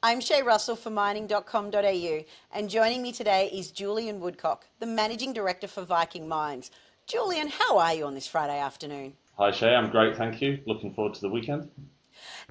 I'm Shay Russell for mining.com.au, and joining me today is Julian Woodcock, the Managing Director for Viking Mines. Julian, how are you on this Friday afternoon? Hi Shay, I'm great, thank you. Looking forward to the weekend.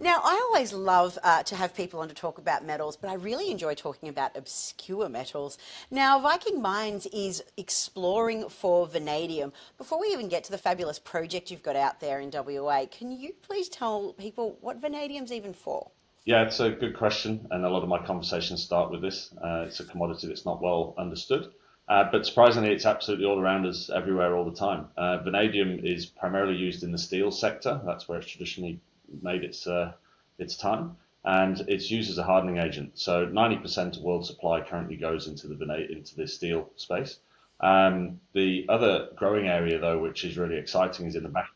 Now, I always love to have people on to talk about metals, but I really enjoy talking about obscure metals. Now, Viking Mines is exploring for vanadium. Before we even get to the fabulous project you've got out there in WA, can you please tell people what vanadium's even for? Yeah, it's a good question, and a lot of my conversations start with this. It's a commodity that's not well understood, but surprisingly, it's absolutely all around us, everywhere, all the time. Vanadium is primarily used in the steel sector. That's where it's traditionally made its time, and it's used as a hardening agent. So 90% of world supply currently goes into the steel space. The other growing area, though, which is really exciting, is in the battery.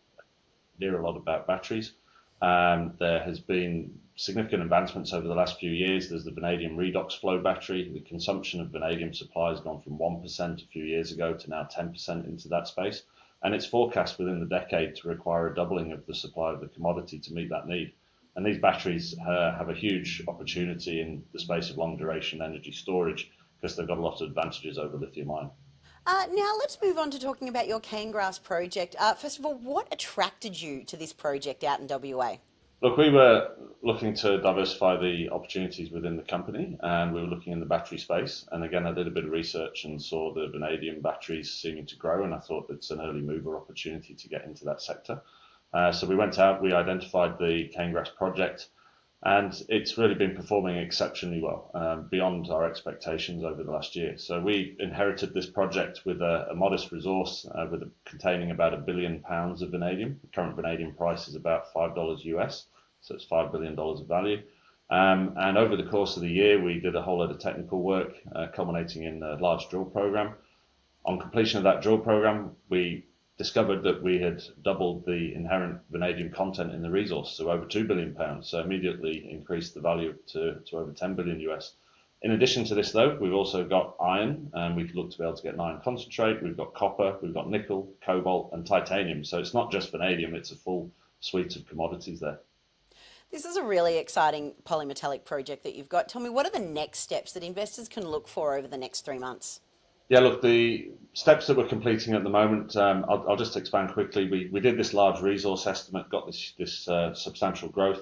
Hear a lot about batteries. There has been significant advancements over the last few years. There's the vanadium redox flow battery. The consumption of vanadium supply has gone from 1% a few years ago to now 10% into that space. And it's forecast within the decade to require a doubling of the supply of the commodity to meet that need. And these batteries have a huge opportunity in the space of long duration energy storage because they've got a lot of advantages over lithium ion. Now, let's move on to talking about your Canegrass project. First of all, what attracted you to this project out in WA? Look, we were looking to diversify the opportunities within the company, and we were looking in the battery space. And again, I did a bit of research and saw the vanadium batteries seeming to grow, and I thought it's an early mover opportunity to get into that sector. So we went out, we identified the Canegrass Project, and it's really been performing exceptionally well, beyond our expectations over the last year. So we inherited this project with a modest resource, containing about £1 billion of vanadium. The current vanadium price is about $5 US, so it's $5 billion of value. And over the course of the year, we did a whole lot of technical work, culminating in a large drill program. On completion of that drill program, we discovered that we had doubled the inherent vanadium content in the resource, so over £2 billion, so immediately increased the value to over 10 billion US. In addition to this, though, we've also got iron, and we look to be able to get an iron concentrate. We've got copper, we've got nickel, cobalt, and titanium. So it's not just vanadium, it's a full suite of commodities there. This is a really exciting polymetallic project that you've got. Tell me, what are the next steps that investors can look for over the next 3 months? Yeah, look, the steps that we're completing at the moment, I'll just expand quickly. We did this large resource estimate, got this substantial growth.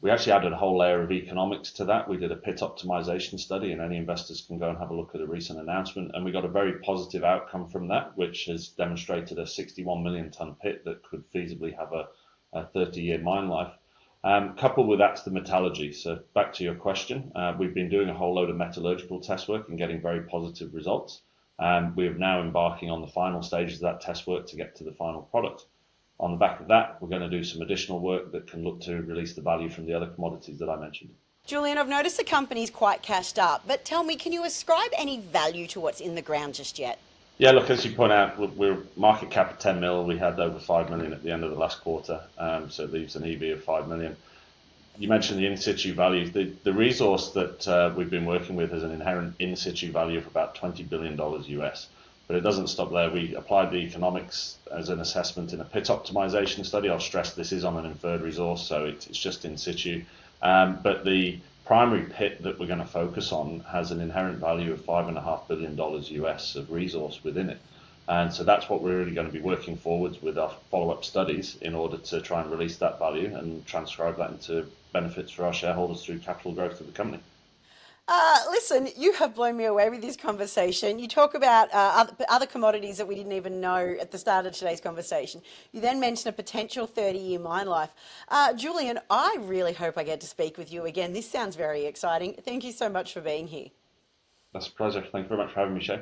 We actually added a whole layer of economics to that. We did a pit optimization study, and any investors can go and have a look at a recent announcement. And we got a very positive outcome from that, which has demonstrated a 61 million ton pit that could feasibly have a 30-year mine life. Coupled with that's the metallurgy. So back to your question, we've been doing a whole load of metallurgical test work and getting very positive results. We are now embarking on the final stages of that test work to get to the final product. On the back of that, we're going to do some additional work that can look to release the value from the other commodities that I mentioned. Julian, I've noticed the company's quite cashed up, but tell me, can you ascribe any value to what's in the ground just yet? Yeah, look, as you point out, we're market cap at 10 mil. We had over 5 million at the end of the last quarter, so it leaves an EV of 5 million. You mentioned the in situ value. The resource that we've been working with has an inherent in situ value of about $20 billion US. But it doesn't stop there. We applied the economics as an assessment in a pit optimization study. I'll stress this is on an inferred resource, so it's just in situ. But the primary pit that we're going to focus on has an inherent value of $5.5 billion US of resource within it. And so that's what we're really going to be working forwards with our follow-up studies in order to try and release that value and transcribe that into benefits for our shareholders through capital growth of the company. Listen, you have blown me away with this conversation. You talk about other commodities that we didn't even know at the start of today's conversation. You then mention a potential 30-year mine life. Julian, I really hope I get to speak with you again. This sounds very exciting. Thank you so much for being here. That's a pleasure. Thank you very much for having me, Shay.